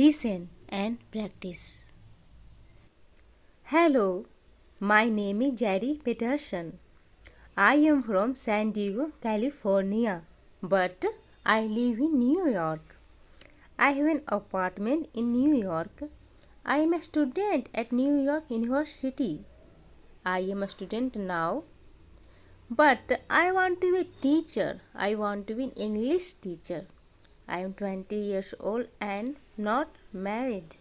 Listen and practice. Hello, my name is Jerry Peterson. I am from San Diego, California, but I live in New York. I have an apartment in New York. I am a student at New York University. I am a student now, but I want to be a teacher. I want to be an English teacher. I am 20 years old and not married.